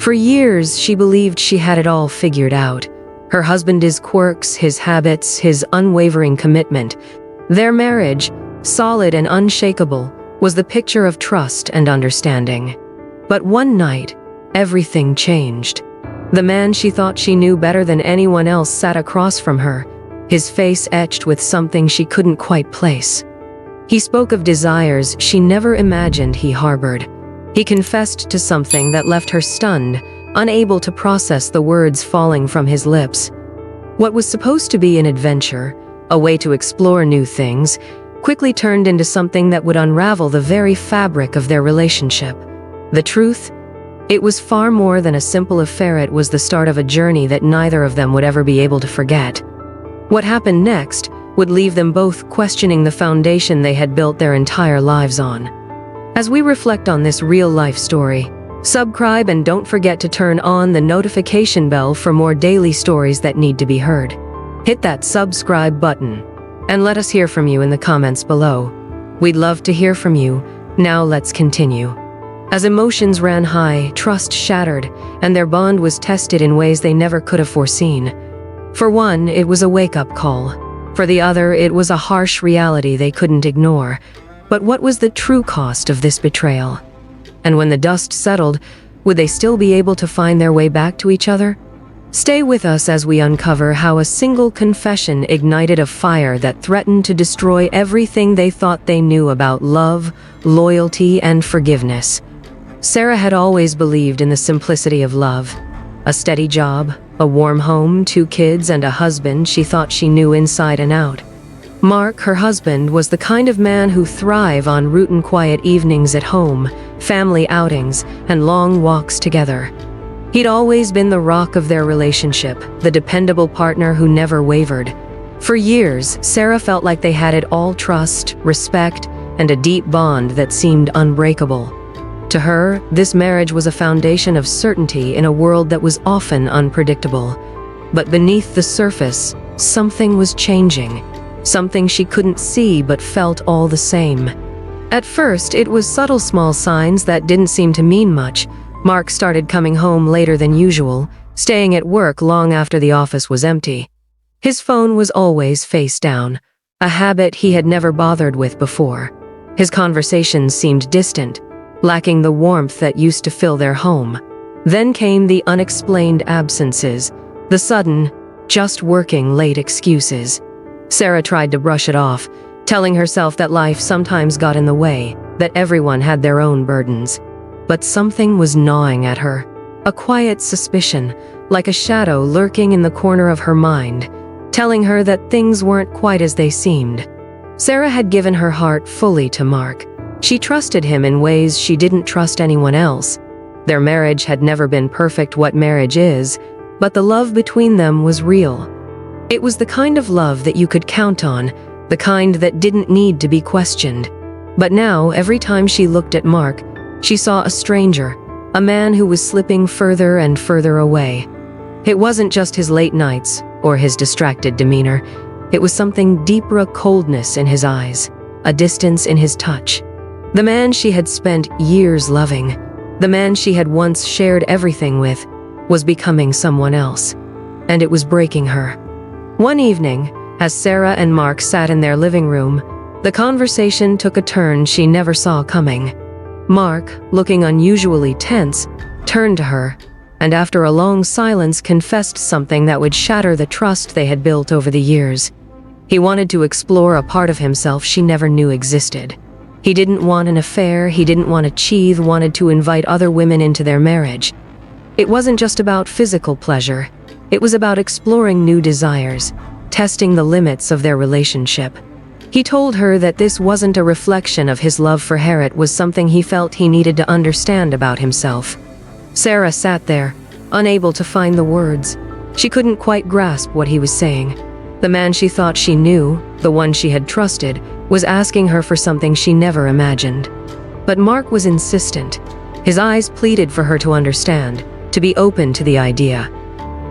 For years, she believed she had it all figured out. Her husband, his quirks, his habits, his unwavering commitment. Their marriage, solid and unshakable, was the picture of trust and understanding. But one night, everything changed. The man she thought she knew better than anyone else sat across from her, his face etched with something she couldn't quite place. He spoke of desires she never imagined he harbored. He confessed to something that left her stunned, unable to process the words falling from his lips. What was supposed to be an adventure, a way to explore new things, quickly turned into something that would unravel the very fabric of their relationship. The truth? It was far more than a simple affair. It was the start of a journey that neither of them would ever be able to forget. What happened next would leave them both questioning the foundation they had built their entire lives on. As we reflect on this real-life story, subscribe and don't forget to turn on the notification bell for more daily stories that need to be heard. Hit that subscribe button and let us hear from you in the comments below. We'd love to hear from you. Now let's continue. As emotions ran high, trust shattered, and their bond was tested in ways they never could have foreseen. For one, it was a wake-up call. For the other, it was a harsh reality they couldn't ignore. But what was the true cost of this betrayal? And when the dust settled, would they still be able to find their way back to each other? Stay with us as we uncover how a single confession ignited a fire that threatened to destroy everything they thought they knew about love, loyalty, and forgiveness. Sarah had always believed in the simplicity of love. A steady job, a warm home, 2 kids, and a husband she thought she knew inside and out. Mark, her husband, was the kind of man who thrived on routine quiet evenings at home, family outings, and long walks together. He'd always been the rock of their relationship, the dependable partner who never wavered. For years, Sarah felt like they had it all: trust, respect, and a deep bond that seemed unbreakable. To her, this marriage was a foundation of certainty in a world that was often unpredictable. But beneath the surface, something was changing. Something she couldn't see but felt all the same. At first, it was subtle small signs that didn't seem to mean much. Mark started coming home later than usual, staying at work long after the office was empty. His phone was always face down, a habit he had never bothered with before. His conversations seemed distant, lacking the warmth that used to fill their home. Then came the unexplained absences, the sudden, just working late excuses. Sarah tried to brush it off, telling herself that life sometimes got in the way, that everyone had their own burdens. But something was gnawing at her, a quiet suspicion, like a shadow lurking in the corner of her mind, telling her that things weren't quite as they seemed. Sarah had given her heart fully to Mark. She trusted him in ways she didn't trust anyone else. Their marriage had never been perfect, what marriage is, but the love between them was real. It was the kind of love that you could count on, the kind that didn't need to be questioned. But now, every time she looked at Mark, she saw a stranger, a man who was slipping further and further away. It wasn't just his late nights or his distracted demeanor. It was something deeper, a coldness in his eyes, a distance in his touch. The man she had spent years loving, the man she had once shared everything with, was becoming someone else. And it was breaking her. One evening, as Sarah and Mark sat in their living room, the conversation took a turn she never saw coming. Mark, looking unusually tense, turned to her, and after a long silence confessed something that would shatter the trust they had built over the years. He wanted to explore a part of himself she never knew existed. He didn't want an affair, he didn't want to cheat, wanted to invite other women into their marriage. It wasn't just about physical pleasure, it was about exploring new desires, testing the limits of their relationship. He told her that this wasn't a reflection of his love for her, it was something he felt he needed to understand about himself. Sarah sat there, unable to find the words. She couldn't quite grasp what he was saying. The man she thought she knew, the one she had trusted, was asking her for something she never imagined. But Mark was insistent. His eyes pleaded for her to understand, to be open to the idea.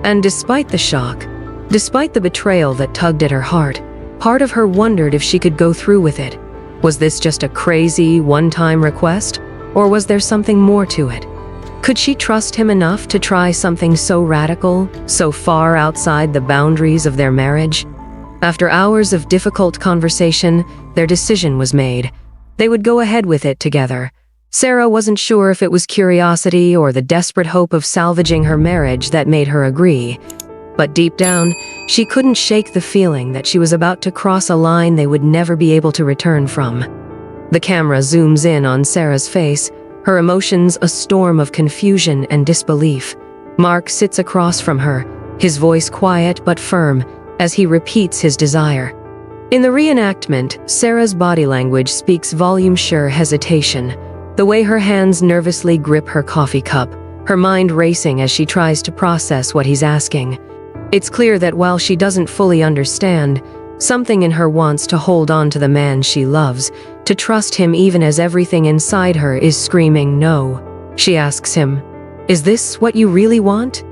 And despite the shock, despite the betrayal that tugged at her heart, part of her wondered if she could go through with it. Was this just a crazy, one-time request, or was there something more to it? Could she trust him enough to try something so radical, so far outside the boundaries of their marriage? After hours of difficult conversation, their decision was made. They would go ahead with it together. Sarah wasn't sure if it was curiosity or the desperate hope of salvaging her marriage that made her agree. But deep down, she couldn't shake the feeling that she was about to cross a line they would never be able to return from. The camera zooms in on Sarah's face, her emotions a storm of confusion and disbelief. Mark sits across from her, his voice quiet but firm, as he repeats his desire. In the reenactment, Sarah's body language speaks volume-sure hesitation, the way her hands nervously grip her coffee cup, her mind racing as she tries to process what he's asking. It's clear that while she doesn't fully understand, something in her wants to hold on to the man she loves, to trust him even as everything inside her is screaming no. She asks him, "Is this what you really want?"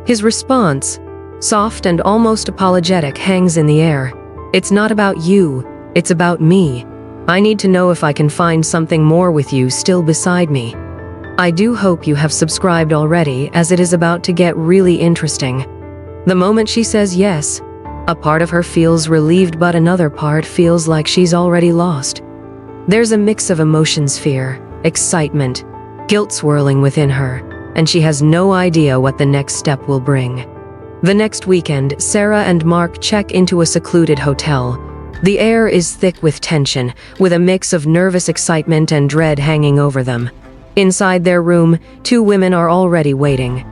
His response, soft and almost apologetic, hangs in the air. "It's not about you, it's about me. I need to know if I can find something more with you still beside me." I do hope you have subscribed already, as it is about to get really interesting. The moment she says yes, a part of her feels relieved, but another part feels like she's already lost. There's a mix of emotions: fear, excitement, guilt swirling within her, and she has no idea what the next step will bring. The next weekend, Sarah and Mark check into a secluded hotel. The air is thick with tension, with a mix of nervous excitement and dread hanging over them. Inside their room, two women are already waiting.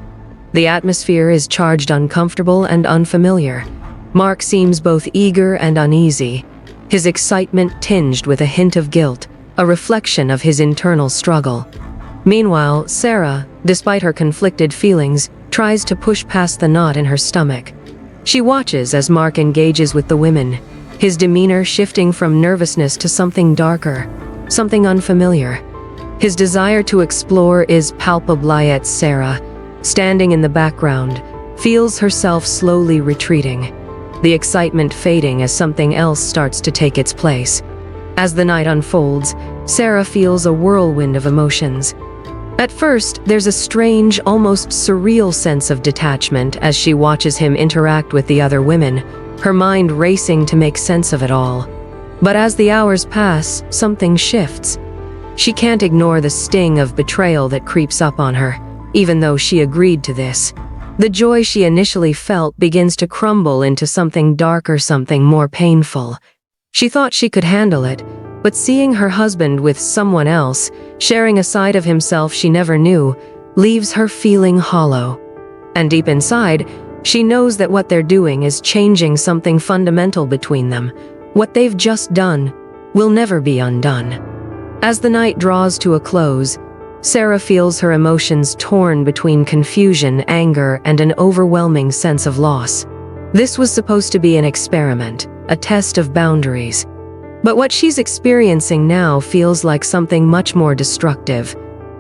The atmosphere is charged, uncomfortable, and unfamiliar. Mark seems both eager and uneasy, his excitement tinged with a hint of guilt, a reflection of his internal struggle. Meanwhile, Sarah, despite her conflicted feelings, tries to push past the knot in her stomach. She watches as Mark engages with the women, his demeanor shifting from nervousness to something darker, something unfamiliar. His desire to explore is palpable, yet Sarah, standing in the background, feels herself slowly retreating, the excitement fading as something else starts to take its place. As the night unfolds, Sarah feels a whirlwind of emotions. At first, there's a strange, almost surreal sense of detachment as she watches him interact with the other women, her mind racing to make sense of it all. But as the hours pass, something shifts. She can't ignore the sting of betrayal that creeps up on her, even though she agreed to this. The joy she initially felt begins to crumble into something darker, something more painful. She thought she could handle it, but seeing her husband with someone else, sharing a side of himself she never knew, leaves her feeling hollow. And deep inside, she knows that what they're doing is changing something fundamental between them. What they've just done will never be undone. As the night draws to a close, Sarah feels her emotions torn between confusion, anger, and an overwhelming sense of loss. This was supposed to be an experiment, a test of boundaries. But what she's experiencing now feels like something much more destructive.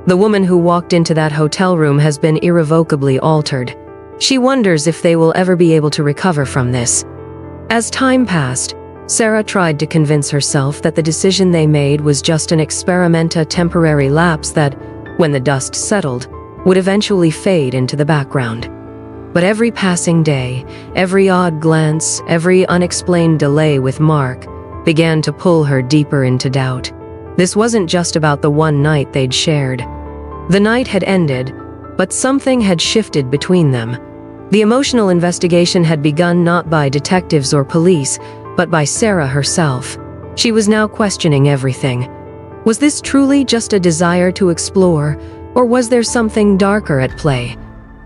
The woman who walked into that hotel room has been irrevocably altered. She wonders if they will ever be able to recover from this. As time passed, Sarah tried to convince herself that the decision they made was just an experiment, a temporary lapse that, when the dust settled, would eventually fade into the background. But every passing day, every odd glance, every unexplained delay with Mark began to pull her deeper into doubt. This wasn't just about the one night they'd shared. The night had ended, but something had shifted between them. The emotional investigation had begun not by detectives or police, but by Sarah herself. She was now questioning everything. Was this truly just a desire to explore, or was there something darker at play?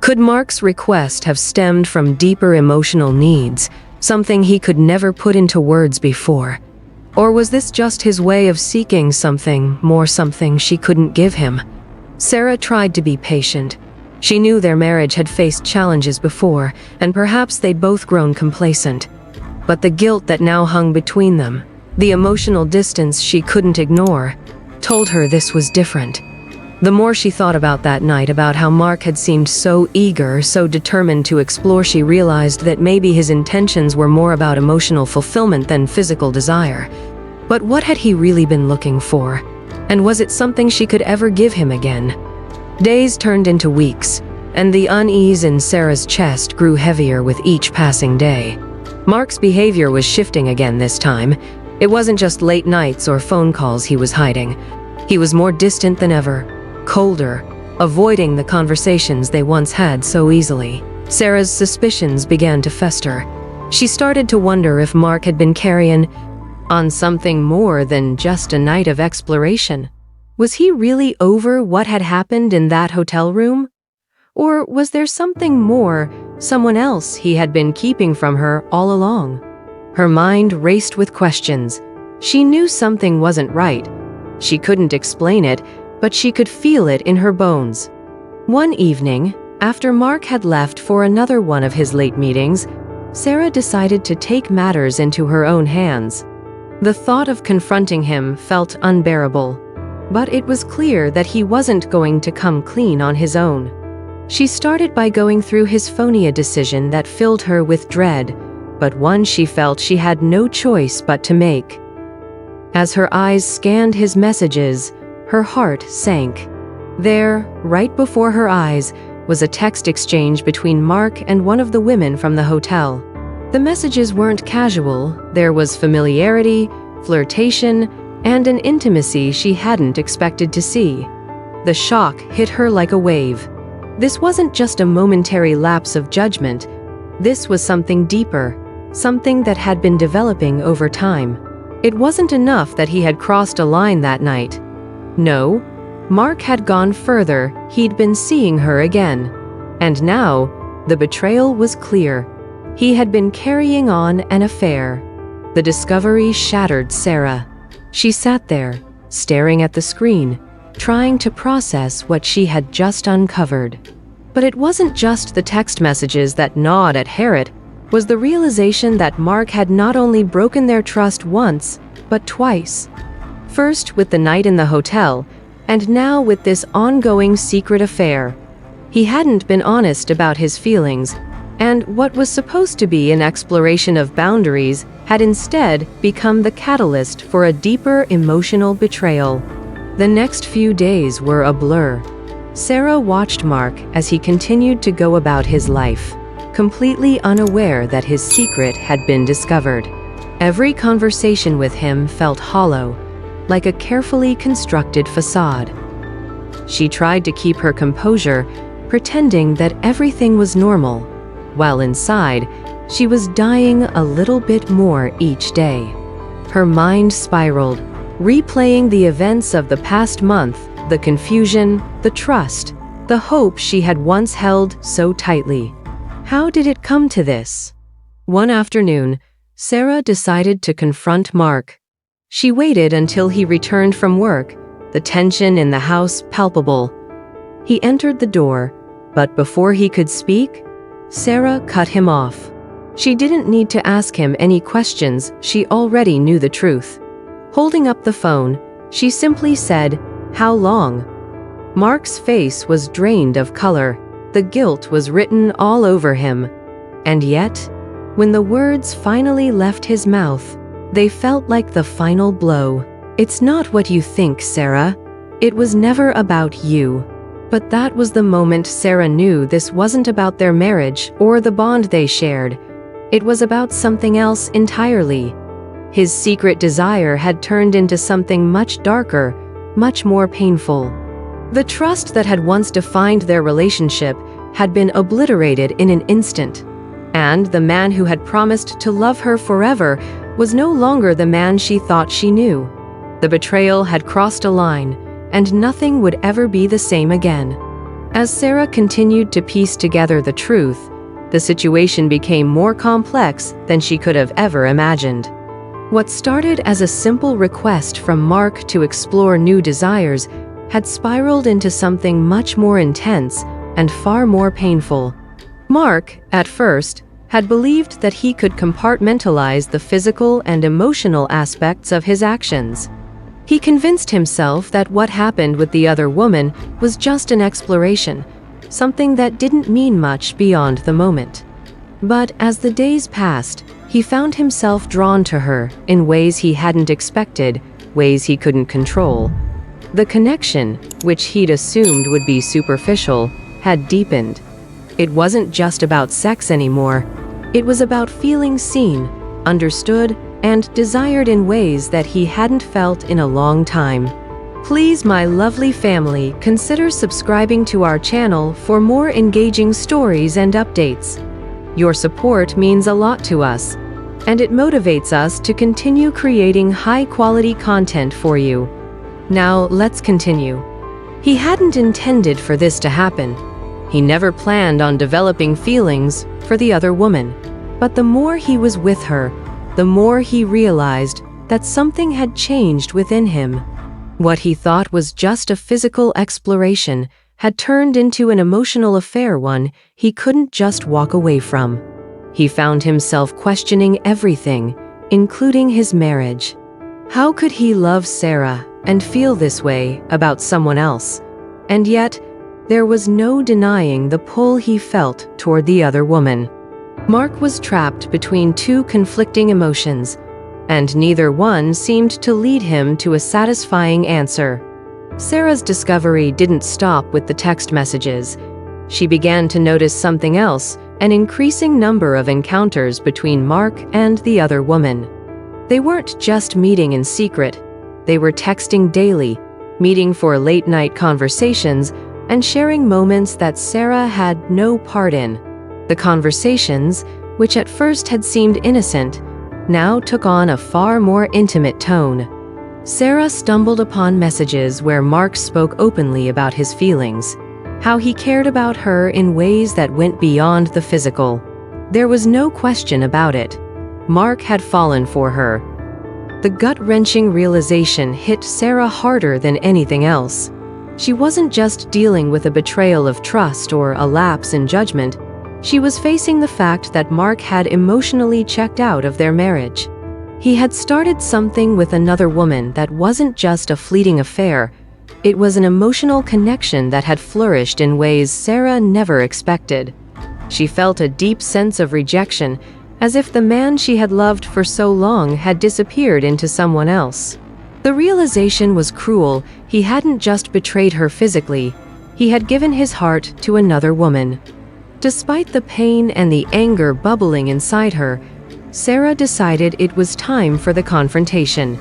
Could Mark's request have stemmed from deeper emotional needs, something he could never put into words before? Or was this just his way of seeking something more, something she couldn't give him? Sarah tried to be patient. She knew their marriage had faced challenges before, and perhaps they'd both grown complacent. But the guilt that now hung between them, the emotional distance she couldn't ignore, told her this was different. The more she thought about that night, about how Mark had seemed so eager, so determined to explore, she realized that maybe his intentions were more about emotional fulfillment than physical desire. But what had he really been looking for? And was it something she could ever give him again? Days turned into weeks, and the unease in Sarah's chest grew heavier with each passing day. Mark's behavior was shifting again this time. It wasn't just late nights or phone calls he was hiding. He was more distant than ever, colder, avoiding the conversations they once had so easily. Sarah's suspicions began to fester. She started to wonder if Mark had been carrying on something more than just a night of exploration. Was he really over what had happened in that hotel room? Or was there something more, someone else he had been keeping from her all along? Her mind raced with questions. She knew something wasn't right. She couldn't explain it, but she could feel it in her bones. One evening, after Mark had left for another one of his late meetings, Sarah decided to take matters into her own hands. The thought of confronting him felt unbearable, but it was clear that he wasn't going to come clean on his own. She started by going through his phony decision that filled her with dread, but one she felt she had no choice but to make. As her eyes scanned his messages, her heart sank. There, right before her eyes, was a text exchange between Mark and one of the women from the hotel. The messages weren't casual. There was familiarity, flirtation, and an intimacy she hadn't expected to see. The shock hit her like a wave. This wasn't just a momentary lapse of judgment. This was something deeper, something that had been developing over time. It wasn't enough that he had crossed a line that night. No, Mark had gone further. He'd been seeing her again. And now, the betrayal was clear. He had been carrying on an affair. The discovery shattered Sarah. She sat there, staring at the screen, trying to process what she had just uncovered. But it wasn't just the text messages that gnawed at her. It was the realization that Mark had not only broken their trust once, but twice. First with the night in the hotel, and now with this ongoing secret affair. He hadn't been honest about his feelings, and what was supposed to be an exploration of boundaries had instead become the catalyst for a deeper emotional betrayal. The next few days were a blur. Sarah watched Mark as he continued to go about his life, completely unaware that his secret had been discovered. Every conversation with him felt hollow, like a carefully constructed facade. She tried to keep her composure, pretending that everything was normal, while inside, she was dying a little bit more each day. Her mind spiraled, replaying the events of the past month, the confusion, the trust, the hope she had once held so tightly. How did it come to this? One afternoon, Sarah decided to confront Mark. She waited until he returned from work, the tension in the house palpable. He entered the door, but before he could speak, Sarah cut him off. She didn't need to ask him any questions, she already knew the truth. Holding up the phone, she simply said, "How long?" Mark's face was drained of color. The guilt was written all over him. And yet, when the words finally left his mouth, they felt like the final blow. "It's not what you think, Sarah. It was never about you." But that was the moment Sarah knew this wasn't about their marriage or the bond they shared. It was about something else entirely. His secret desire had turned into something much darker, much more painful. The trust that had once defined their relationship had been obliterated in an instant. And the man who had promised to love her forever was no longer the man she thought she knew. The betrayal had crossed a line, and nothing would ever be the same again. As Sarah continued to piece together the truth, the situation became more complex than she could have ever imagined. What started as a simple request from Mark to explore new desires had spiraled into something much more intense and far more painful. Mark, at first, had believed that he could compartmentalize the physical and emotional aspects of his actions. He convinced himself that what happened with the other woman was just an exploration, something that didn't mean much beyond the moment. But as the days passed, he found himself drawn to her in ways he hadn't expected, ways he couldn't control. The connection, which he'd assumed would be superficial, had deepened. It wasn't just about sex anymore. It was about feeling seen, understood, and desired in ways that he hadn't felt in a long time. Please, my lovely family, consider subscribing to our channel for more engaging stories and updates. Your support means a lot to us, and it motivates us to continue creating high-quality content for you. Now, let's continue. He hadn't intended for this to happen. He never planned on developing feelings for the other woman. But the more he was with her, the more he realized that something had changed within him. What he thought was just a physical exploration had turned into an emotional affair, one he couldn't just walk away from. He found himself questioning everything, including his marriage. How could he love Sarah and feel this way about someone else? And yet, there was no denying the pull he felt toward the other woman. Mark was trapped between two conflicting emotions, and neither one seemed to lead him to a satisfying answer. Sarah's discovery didn't stop with the text messages. She began to notice something else, an increasing number of encounters between Mark and the other woman. They weren't just meeting in secret. They were texting daily, meeting for late-night conversations, and sharing moments that Sarah had no part in. The conversations, which at first had seemed innocent, now took on a far more intimate tone. Sarah stumbled upon messages where Mark spoke openly about his feelings, how he cared about her in ways that went beyond the physical. There was no question about it. Mark had fallen for her. The gut-wrenching realization hit Sarah harder than anything else. She wasn't just dealing with a betrayal of trust or a lapse in judgment. She was facing the fact that Mark had emotionally checked out of their marriage. He had started something with another woman that wasn't just a fleeting affair. It was an emotional connection that had flourished in ways Sarah never expected. She felt a deep sense of rejection, as if the man she had loved for so long had disappeared into someone else. The realization was cruel. He hadn't just betrayed her physically. He had given his heart to another woman. Despite the pain and the anger bubbling inside her, Sarah decided it was time for the confrontation.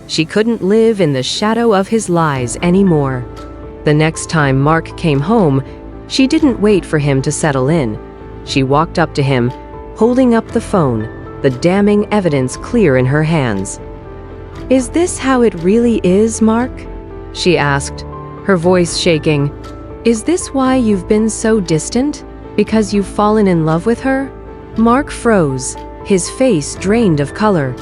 She couldn't live in the shadow of his lies anymore. The next time Mark came home, she didn't wait for him to settle in. She walked up to him, holding up the phone, the damning evidence clear in her hands. "Is this how it really is, Mark?" she asked, her voice shaking. "Is this why you've been so distant? Because you've fallen in love with her?" Mark froze, his face drained of color.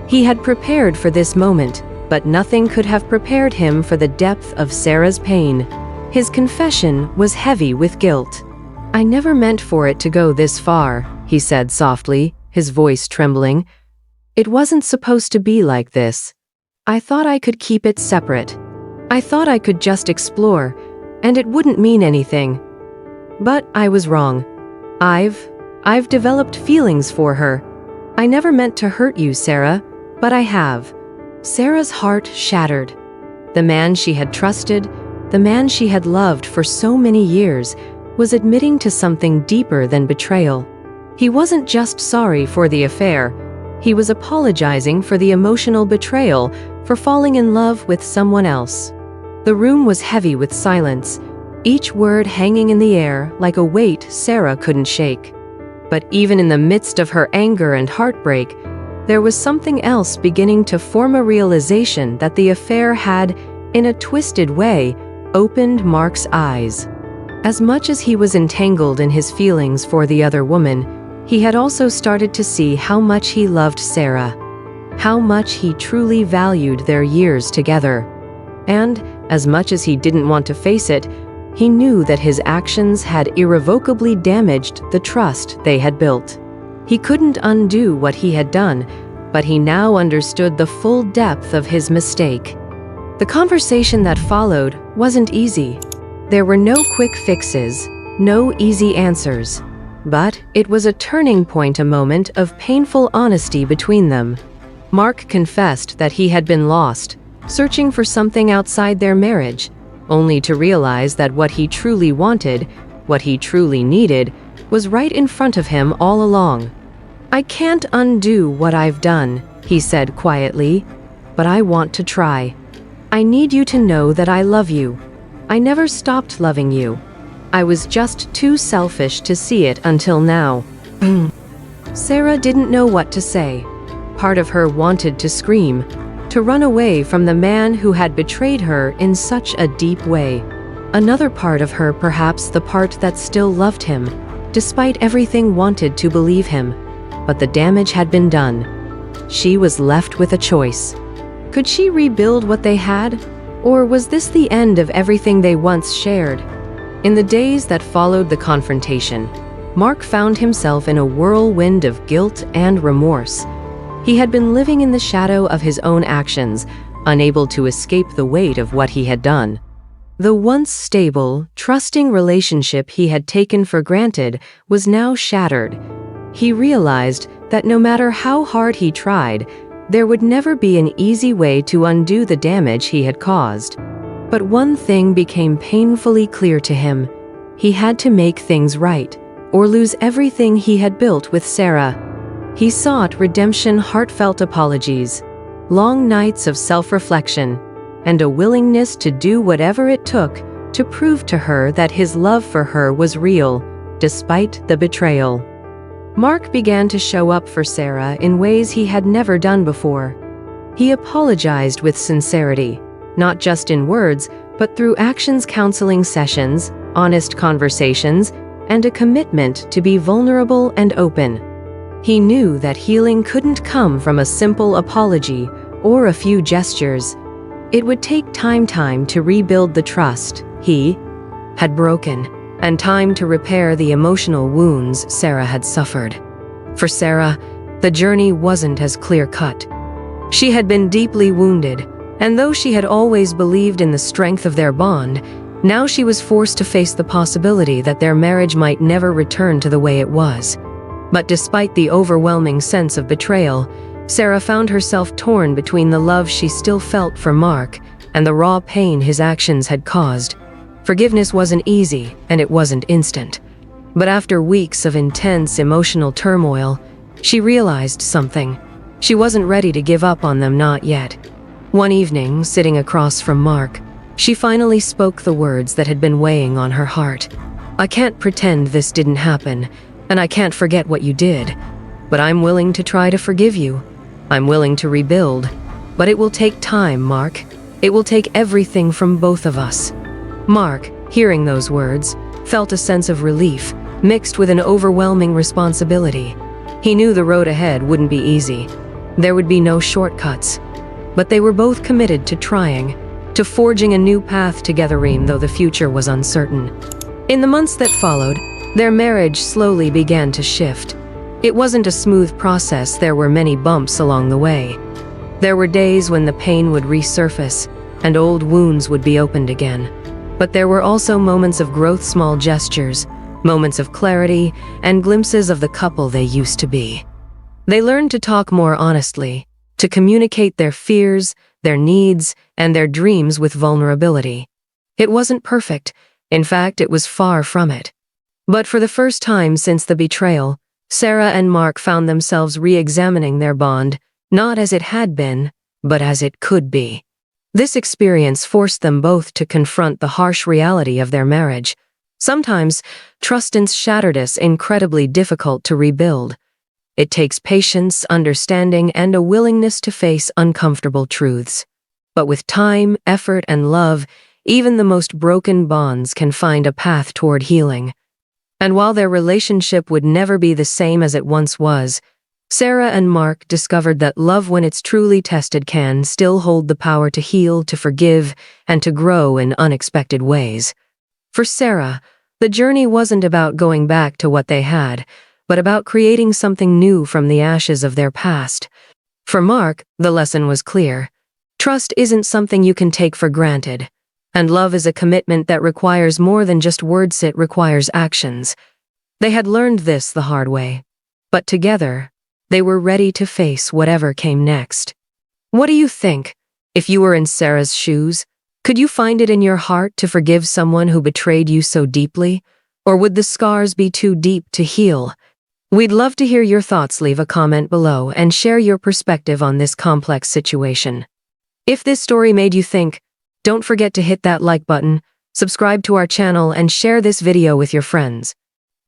He had prepared for this moment, but nothing could have prepared him for the depth of Sarah's pain. His confession was heavy with guilt. "I never meant for it to go this far," he said softly, his voice trembling. "It wasn't supposed to be like this. I thought I could keep it separate. I thought I could just explore, and it wouldn't mean anything. But I was wrong. I've developed feelings for her. I never meant to hurt you, Sarah, but I have." Sarah's heart shattered. The man she had trusted, the man she had loved for so many years, was admitting to something deeper than betrayal. He wasn't just sorry for the affair. He was apologizing for the emotional betrayal, for falling in love with someone else. The room was heavy with silence, each word hanging in the air like a weight Sarah couldn't shake. But even in the midst of her anger and heartbreak, there was something else beginning to form, a realization that the affair had, in a twisted way, opened Mark's eyes. As much as he was entangled in his feelings for the other woman, he had also started to see how much he loved Sarah, how much he truly valued their years together. And, as much as he didn't want to face it, he knew that his actions had irrevocably damaged the trust they had built. He couldn't undo what he had done, but he now understood the full depth of his mistake. The conversation that followed wasn't easy. There were no quick fixes, no easy answers. But it was a turning point, a moment of painful honesty between them. Mark confessed that he had been lost, searching for something outside their marriage, only to realize that what he truly wanted, what he truly needed, was right in front of him all along. "I can't undo what I've done," he said quietly, "but I want to try. I need you to know that I love you. I never stopped loving you. I was just too selfish to see it until now." Sarah didn't know what to say. Part of her wanted to scream, to run away from the man who had betrayed her in such a deep way. Another part of her, perhaps the part that still loved him, despite everything, wanted to believe him. But the damage had been done. She was left with a choice. Could she rebuild what they had? Or was this the end of everything they once shared? In the days that followed the confrontation, Mark found himself in a whirlwind of guilt and remorse. He had been living in the shadow of his own actions, unable to escape the weight of what he had done. The once stable, trusting relationship he had taken for granted was now shattered. He realized that no matter how hard he tried, there would never be an easy way to undo the damage he had caused. But one thing became painfully clear to him. He had to make things right, or lose everything he had built with Sarah. He sought redemption, heartfelt apologies, long nights of self-reflection, and a willingness to do whatever it took to prove to her that his love for her was real, despite the betrayal. Mark began to show up for Sarah in ways he had never done before. He apologized with sincerity, not just in words, but through actions, counseling sessions, honest conversations, and a commitment to be vulnerable and open. He knew that healing couldn't come from a simple apology or a few gestures. It would take time to rebuild the trust he had broken, and time to repair the emotional wounds Sarah had suffered. For Sarah, the journey wasn't as clear-cut. She had been deeply wounded, and though she had always believed in the strength of their bond, now she was forced to face the possibility that their marriage might never return to the way it was. But despite the overwhelming sense of betrayal, Sarah found herself torn between the love she still felt for Mark and the raw pain his actions had caused. Forgiveness wasn't easy, and it wasn't instant. But after weeks of intense emotional turmoil, she realized something. She wasn't ready to give up on them, not yet. One evening, sitting across from Mark, she finally spoke the words that had been weighing on her heart. "I can't pretend this didn't happen, and I can't forget what you did. But I'm willing to try to forgive you. I'm willing to rebuild. But it will take time, Mark. It will take everything from both of us." Mark, hearing those words, felt a sense of relief, mixed with an overwhelming responsibility. He knew the road ahead wouldn't be easy. There would be no shortcuts. But they were both committed to trying, to forging a new path together, even though the future was uncertain. In the months that followed, their marriage slowly began to shift. It wasn't a smooth process. There were many bumps along the way. There were days when the pain would resurface and old wounds would be opened again. But there were also moments of growth, small gestures, moments of clarity, and glimpses of the couple they used to be. They learned to talk more honestly, to communicate their fears, their needs, and their dreams with vulnerability. It wasn't perfect. In fact, it was far from it. But for the first time since the betrayal, Sarah and Mark found themselves re-examining their bond, not as it had been, but as it could be. This experience forced them both to confront the harsh reality of their marriage. Sometimes, trust is shattered is incredibly difficult to rebuild. It takes patience, understanding, and a willingness to face uncomfortable truths. But with time, effort, and love, even the most broken bonds can find a path toward healing. And while their relationship would never be the same as it once was, Sarah and Mark discovered that love, when it's truly tested, can still hold the power to heal, to forgive, and to grow in unexpected ways. For Sarah, the journey wasn't about going back to what they had, but about creating something new from the ashes of their past. For Mark, the lesson was clear. Trust isn't something you can take for granted. And love is a commitment that requires more than just words, it requires actions. They had learned this the hard way. But together, they were ready to face whatever came next. What do you think? If you were in Sarah's shoes, could you find it in your heart to forgive someone who betrayed you so deeply? Or would the scars be too deep to heal? We'd love to hear your thoughts. Leave a comment below and share your perspective on this complex situation. If this story made you think, don't forget to hit that like button, subscribe to our channel, and share this video with your friends.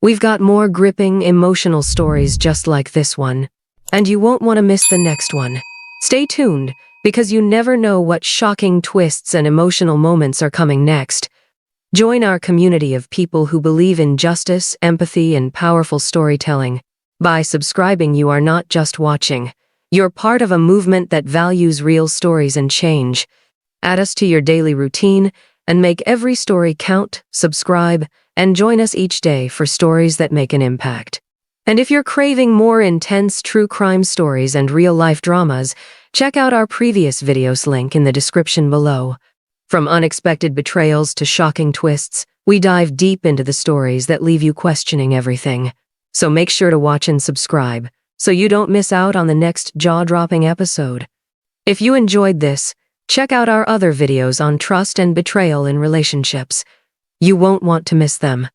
We've got more gripping, emotional stories just like this one, and you won't want to miss the next one. Stay tuned, because you never know what shocking twists and emotional moments are coming next. Join our community of people who believe in justice, empathy, and powerful storytelling. By subscribing, you are not just watching. You're part of a movement that values real stories and change. Add us to your daily routine and make every story count. Subscribe and join us each day for stories that make an impact. And if you're craving more intense true crime stories and real-life dramas, check out our previous videos, link in the description below. From unexpected betrayals to shocking twists, we dive deep into the stories that leave you questioning everything. So make sure to watch and subscribe, so you don't miss out on the next jaw-dropping episode. If you enjoyed this, check out our other videos on trust and betrayal in relationships. You won't want to miss them.